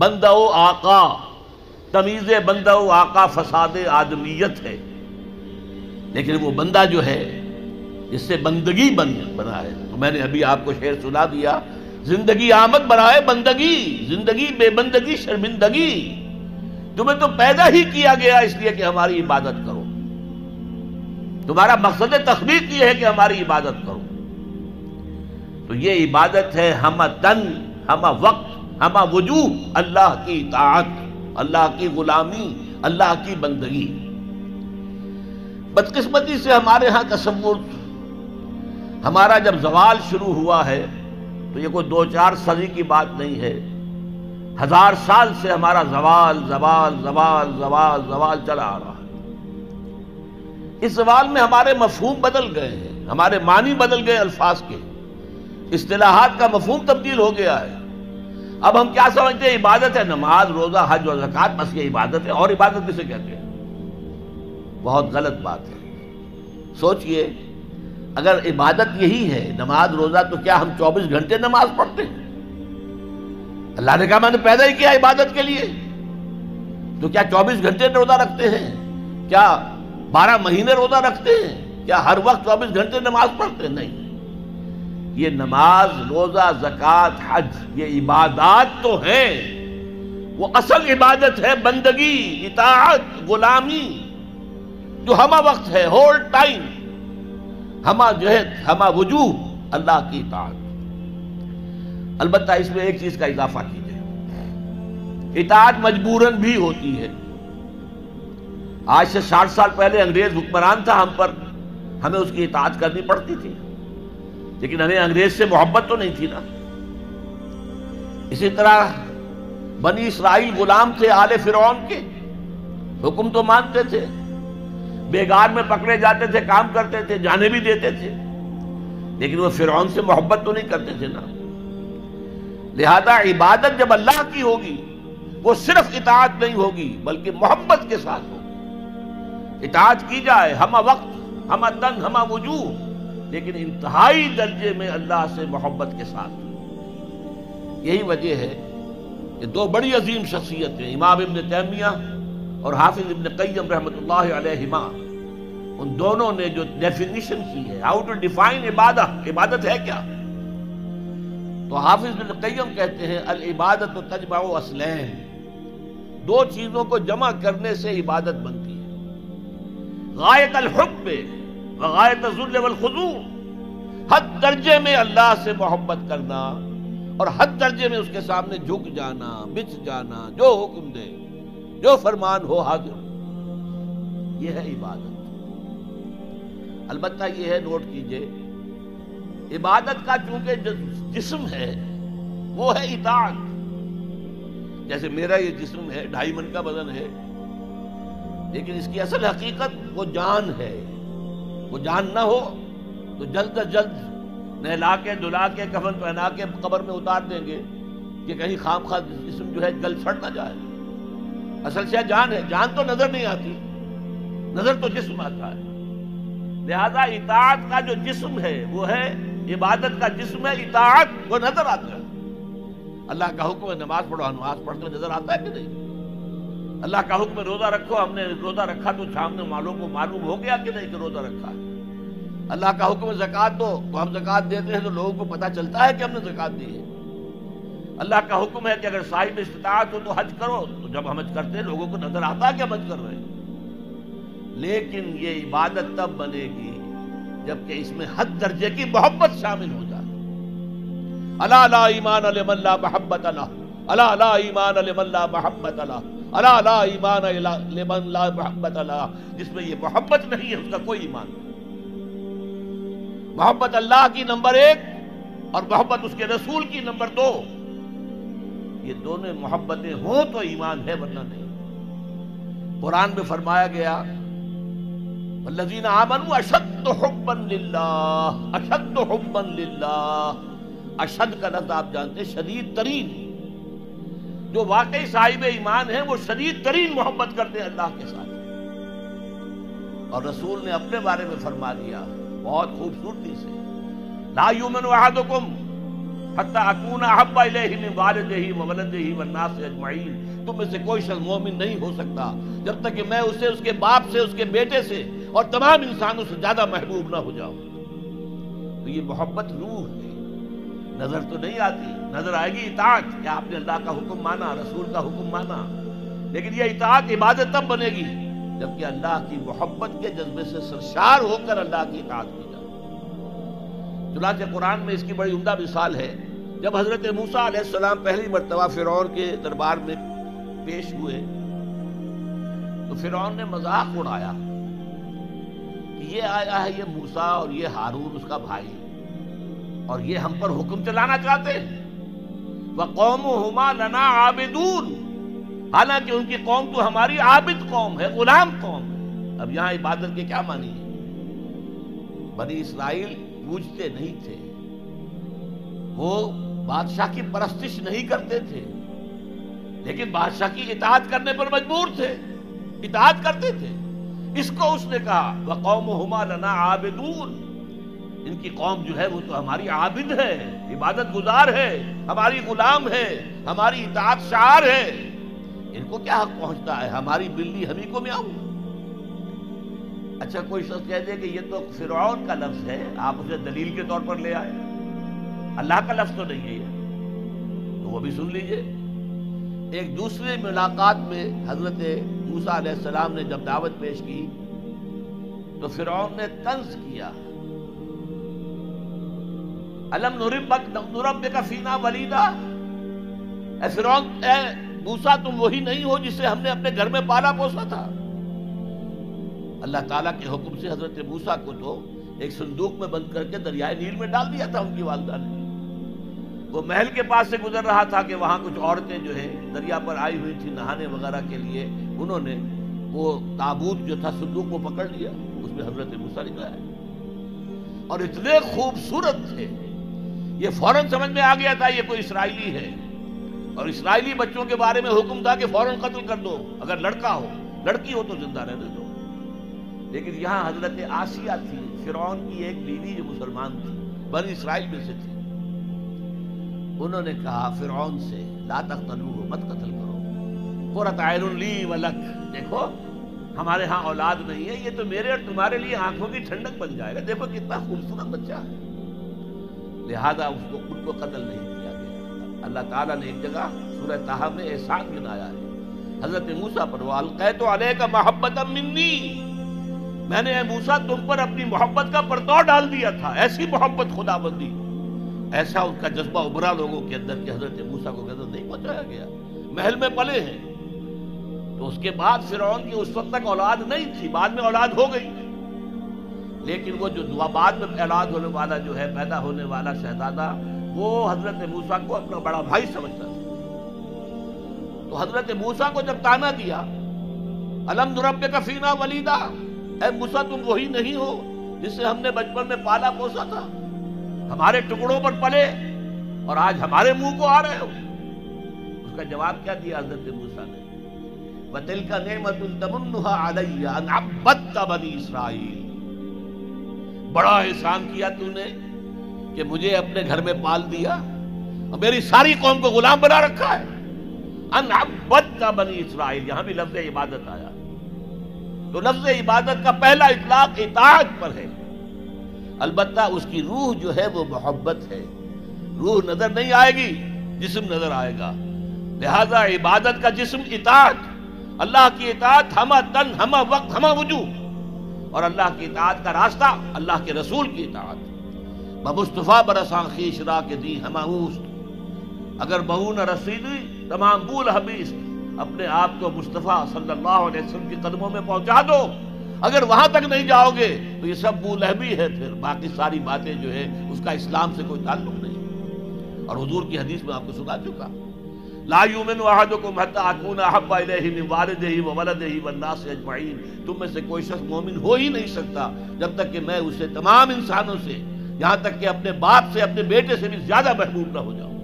بندہ و آقا، تمیز بندہ و آقا فساد آدمیت ہے، لیکن وہ بندہ جو ہے جس سے بندگی بنا ہے، تو میں نے ابھی آپ کو شعر سنا دیا، زندگی آمد برائے بندگی، زندگی بے بندگی شرمندگی، تمہیں تو پیدا ہی کیا گیا اس لیے کہ ہماری عبادت کرو، تمہارا مقصد تخلیق یہ ہے کہ ہماری عبادت کرو۔ تو یہ عبادت ہے ہمہ تن، ہمہ وقت، ہمہ وجوہ، اللہ کی اطاعت، اللہ کی غلامی، اللہ کی بندگی۔ بدقسمتی سے ہمارے ہاں تصور، ہمارا جب زوال شروع ہوا ہے تو یہ کوئی 2-4 صدی کی بات نہیں ہے، 1000 سال سے ہمارا زوال زوال زوال زوال زوال چلا آ رہا ہے۔ اس زوال میں ہمارے مفہوم بدل گئے ہیں، ہمارے معنی بدل گئے، الفاظ کے اصطلاحات کا مفہوم تبدیل ہو گیا ہے۔ اب ہم کیا سمجھتے ہیں؟ عبادت ہے نماز، روزہ، حج اور زکوٰۃ، بس یہ عبادت ہے، اور عبادت کسے کہتے ہیں؟ بہت غلط بات ہے۔ سوچئے، اگر عبادت یہی ہے نماز روزہ، تو کیا ہم 24 گھنٹے نماز پڑھتے ہیں؟ اللہ نے کہا میں نے پیدا ہی کیا عبادت کے لیے، تو کیا 24 گھنٹے روزہ رکھتے ہیں؟ کیا 12 مہینے روزہ رکھتے ہیں؟ کیا ہر وقت 24 گھنٹے نماز پڑھتے ہیں؟ نہیں، یہ نماز، روزہ، زکوٰۃ، حج، یہ عبادات تو ہیں، وہ اصل عبادت ہے بندگی، اطاعت، غلامی، جو ہمہ وقت ہے، ہول ٹائم، ہمہ جہد، ہمہ وجوہ، اللہ کی اطاعت۔ البتہ اس میں ایک چیز کا اضافہ کیجئے، اطاعت مجبوراً بھی ہوتی ہے۔ آج سے 60 سال پہلے انگریز حکمران تھا ہم پر، ہمیں اس کی اطاعت کرنی پڑتی تھی، لیکن ہمیں انگریز سے محبت تو نہیں تھی نا۔ اسی طرح بنی اسرائیل غلام تھے آل فرعون کے، حکم تو مانتے تھے، بیگار میں پکڑے جاتے تھے، کام کرتے تھے، جانے بھی دیتے تھے، لیکن وہ فرعون سے محبت تو نہیں کرتے تھے نا۔ لہذا عبادت جب اللہ کی ہوگی، وہ صرف اطاعت نہیں ہوگی بلکہ محبت کے ساتھ ہوگی۔ اطاعت کی جائے ہمہ وقت، ہمہ تن، ہمہ وجوہ، لیکن انتہائی درجے میں اللہ سے محبت کے ساتھ۔ یہی وجہ ہے کہ 2 بڑی عظیم شخصیتیں، امام ابن تیمیہ اور حافظ ابن قیم رحمۃ اللہ علیہما، ان دونوں نے جو ڈیفینیشن کی ہے، ہاؤ ٹو ڈیفائن عبادت ہے کیا، تو حافظ ابن قیم کہتے ہیں العبادت تجمع اصلین، 2 چیزوں کو جمع کرنے سے عبادت بنتی ہے، غایت الحب وغایت الذل والخضوع، حد درجے میں اللہ سے محبت کرنا اور حد درجے میں اس کے سامنے جھک جانا، بچ جانا، جو حکم دے، جو فرمان ہو حاضر، یہ ہے عبادت۔ البتہ یہ ہے، نوٹ کیجئے، عبادت کا چونکہ جسم ہے وہ ہے اطاعت۔ جیسے میرا یہ جسم ہے، 2.5 من کا وزن ہے، لیکن اس کی اصل حقیقت وہ جان ہے۔ وہ جان نہ ہو تو جلد از جلد نہلا کے دھلا کے کفن پہنا کے قبر میں اتار دیں گے کہ کہیں خام خواہ جسم جو ہے گل سڑ نہ جائے۔ اصل سے جان ہے، جان تو نظر نہیں آتی، نظر تو جسم آتا ہے۔ لہذا اطاعت کا جو جسم ہے وہ ہے، عبادت کا جسم ہے اطاعت، وہ نظر آتا ہے۔ اللہ کا حکم ہے نماز پڑھو، نماز پڑھتے نظر آتا ہے کہ نہیں؟ اللہ کا حکم ہے روزہ رکھو، ہم نے روزہ رکھا تو سامنے والوں کو معلوم ہو گیا کہ نہیں کہ روزہ رکھا ہے۔ اللہ کا حکم ہے زکوٰۃ دو، تو ہم زکوٰۃ دیتے ہیں تو لوگوں کو پتہ چلتا ہے کہ ہم نے زکوٰۃ دی ہے۔ اللہ کا حکم ہے کہ اگر صاحب استطاعت ہو تو حج کرو، تو جب ہم حج کرتے ہیں لوگوں کو نظر آتا ہے کہ ہم حج کر رہے ہیں۔ لیکن یہ عبادت تب بنے گی جبکہ اس میں حد درجے کی محبت شامل ہو جائے۔ الا لا ایمان لمن لا محبت له، الا لا ایمان لمن لا محبت له، الا لا ایمان لمن لا محبت له، جس میں یہ محبت نہیں ہے اس کا کوئی ایمان نہیں۔ محبت اللہ کی نمبر 1 اور محبت اس کے رسول کی نمبر 2، یہ دونوں محبتیں ہوں تو ایمان ہے، ورنہ نہیں۔ قرآن میں فرمایا گیا والذین آمنوا اشد حبا للہ، اشد حبا للہ۔ اشد کا لفظ آپ جانتے ہیں شدید ترین، جو واقعی صاحب ایمان ہیں وہ شدید ترین محبت کرتے ہیں اللہ کے ساتھ۔ اور رسول نے اپنے بارے میں فرما دیا بہت خوبصورتی سے، لا یؤمن احدکم حتی اکون احب الیہ من والدہ وولدہ والناس اجمعین، تم میں سے کوئی شخص مومن نہیں ہو سکتا جب تک کہ میں اسے اس کے باپ سے، اس کے بیٹے سے اور تمام انسانوں سے زیادہ محبوب نہ ہو جاؤں۔ تو یہ محبت روح ہے، نظر تو نہیں آتی، نظر آئے گی اطاعت کہ آپ نے اللہ کا حکم مانا، رسول کا حکم مانا، لیکن یہ اطاعت عبادت تب بنے گی جبکہ اللہ کی محبت کے جذبے سے سرشار ہو کر اللہ کی اطاعت کی جائے۔ چنانچہ قرآن میں اس کی بڑی عمدہ مثال ہے، جب حضرت موسیٰ علیہ السلام پہلی مرتبہ فرعون کے دربار میں پیش ہوئے تو فرعون نے مذاق اڑایا کہ یہ آیا ہے یہ موسیٰ اور یہ ہارون اس کا بھائی، اور یہ ہم پر حکم چلانا چاہتے ہیں، وَقَوْمُهُمَا لَنَا عَابِدُونَ، حالانکہ ان کی قوم تو ہماری عابد قوم ہے، غلام قوم ہے۔ اب یہاں عبادت کے کیا معنی ہے؟ بنی اسرائیل پوجتے نہیں تھے، وہ بادشاہ کی پرستش نہیں کرتے تھے، لیکن بادشاہ کی اطاعت کرنے پر مجبور تھے، اطاعت کرتے تھے۔ اس کو اس نے کہا وَقَوْمُهُمَا لَنَا عَابِدُونَ، ان کی قوم جو ہے وہ تو ہماری عابد ہے، عبادت گزار ہے، ہماری غلام ہے، ہماری اطاعت شعار ہے، ان کو کیا حق پہنچتا ہے ہماری بلی ہمیں کو میاؤں۔ اچھا کوئی شخص کہہ دے کہ یہ تو فرعون کا لفظ ہے، آپ اسے دلیل کے طور پر لے آئے، اللہ کا لفظ تو نہیں ہے یہ، تو وہ بھی سن لیجئے۔ ایک دوسری ملاقات میں حضرت موسیٰ علیہ السلام نے جب دعوت پیش کی تو فرعون نے طنز کیا، الم نربک فینا ولیدا، اے فرعون، اے موسیٰ تم وہی نہیں ہو جسے ہم نے اپنے گھر میں پالا پوسا تھا۔ اللہ تعالیٰ کے حکم سے حضرت موسیٰ کو تو ایک صندوق میں بند کر کے دریائے نیل میں ڈال دیا تھا ان کی والدہ نے۔ وہ محل کے پاس سے گزر رہا تھا کہ وہاں کچھ عورتیں جو ہے دریا پر آئی ہوئی تھی نہانے وغیرہ کے لیے، انہوں نے وہ تابوت جو تھا صندوق کو پکڑ لیا، اس میں حضرت موسیٰ نکلا ہے، اور اتنے خوبصورت تھے یہ فوراً سمجھ میں آ گیا تھا یہ کوئی اسرائیلی ہے، اور اسرائیلی بچوں کے بارے میں حکم تھا کہ فوراً قتل کر دو، اگر لڑکا ہو، لڑکی ہو تو زندہ رہنے دو۔ لیکن یہاں حضرت آسیہ تھی، فرعون کی ایک بیوی جو مسلمان تھی، بنی اسرائیل میں سے تھی، انہوں نے کہا فرعون سے لا تقتلوہ، مت قتل کرو، قرۃ عین لی ولک، دیکھو ہمارے ہاں اولاد نہیں ہے، یہ تو میرے اور تمہارے لیے آنکھوں کی ٹھنڈک بن جائے گا، دیکھو کتنا خوبصورت بچہ ہے، لہذا اس کو خود کو قتل نہیں کیا گیا۔ اللہ تعالیٰ نے ایک جگہ سورہ طٰہٰ میں احسان گنایا ہے حضرت موسیٰ پر، وَأَلْقَيْتُ عَلَيْكَ مَحَبَّةً مِّنِّي، میں نے اے موسیٰ تم پر اپنی محبت کا پرتو ڈال دیا تھا، ایسی محبت خدا بندی، ایسا ان کا جذبہ ابھرا لوگوں کے اندر کہ حضرت موسیٰ کو قتل نہیں پہنچایا گیا، محل میں پلے ہیں۔ تو اس کے بعد فرعون کی اس وقت تک اولاد نہیں تھی، بعد میں اولاد ہو گئی، لیکن وہ جو بعد میں اولاد ہونے والا جو ہے پیدا ہونے والا شہزادہ، وہ حضرت موسیٰ کو اپنا بڑا بھائی سمجھتا تھا۔ تو حضرت موسیٰ کو جب تانا دیا الم نربک فینا ولیدا، اے موسیٰ تم وہی نہیں ہو جسے ہم نے بچپن میں پالا پوسا تھا، ہمارے ٹکڑوں پر پلے اور آج ہمارے منہ کو آ رہے ہو۔ اس کا جواب کیا دیا حضرت موسیٰ نے؟ وَتِلْكَ نِعْمَةٌ تَمُنُّهَا عَلَيَّ أَنْ عَبَّدْتَ بَنِي إِسْرَائِيلَ، بڑا احسان کیا تو نے کہ مجھے اپنے گھر میں پال دیا اور میری ساری قوم کو غلام بنا رکھا ہے۔ ان عبدت بنی اسرائیل، یہاں بھی لفظ عبادت آیا، تو لفظ عبادت کا پہلا اطلاق اطاعت پر ہے، البتہ اس کی روح جو ہے وہ محبت ہے، روح نظر نہیں آئے گی، جسم نظر آئے گا، لہذا عبادت کا جسم اطاعت، اللہ کی اطاعت ہمہ تن ہمہ وقت ہمہ وجوہ، اور اللہ کی اطاعت کا راستہ اللہ کے رسول کی اطاعت۔ بمصطفیٰ برساں خیش را کے دی ہمہ اوست، اگر بہو نہ رسیدی تمام بول حبیث، اپنے آپ کو مصطفیٰ صلی اللہ علیہ وسلم کے قدموں میں پہنچا دو، اگر وہاں تک نہیں جاؤ گے تو یہ سب بو لہبی ہے، پھر باقی ساری باتیں جو ہے اس کا اسلام سے کوئی تعلق نہیں۔ اور حضور کی حدیث میں آپ کو سنا چکا، لا یؤمن احدکم حتی اکون احب الیہ من والدہ وولدہ والناس اجمعین، تم میں سے کوئی شخص مومن ہو ہی نہیں سکتا جب تک کہ میں اسے تمام انسانوں سے، یہاں تک کہ اپنے باپ سے، اپنے بیٹے سے بھی زیادہ محبوب نہ ہو جاؤں۔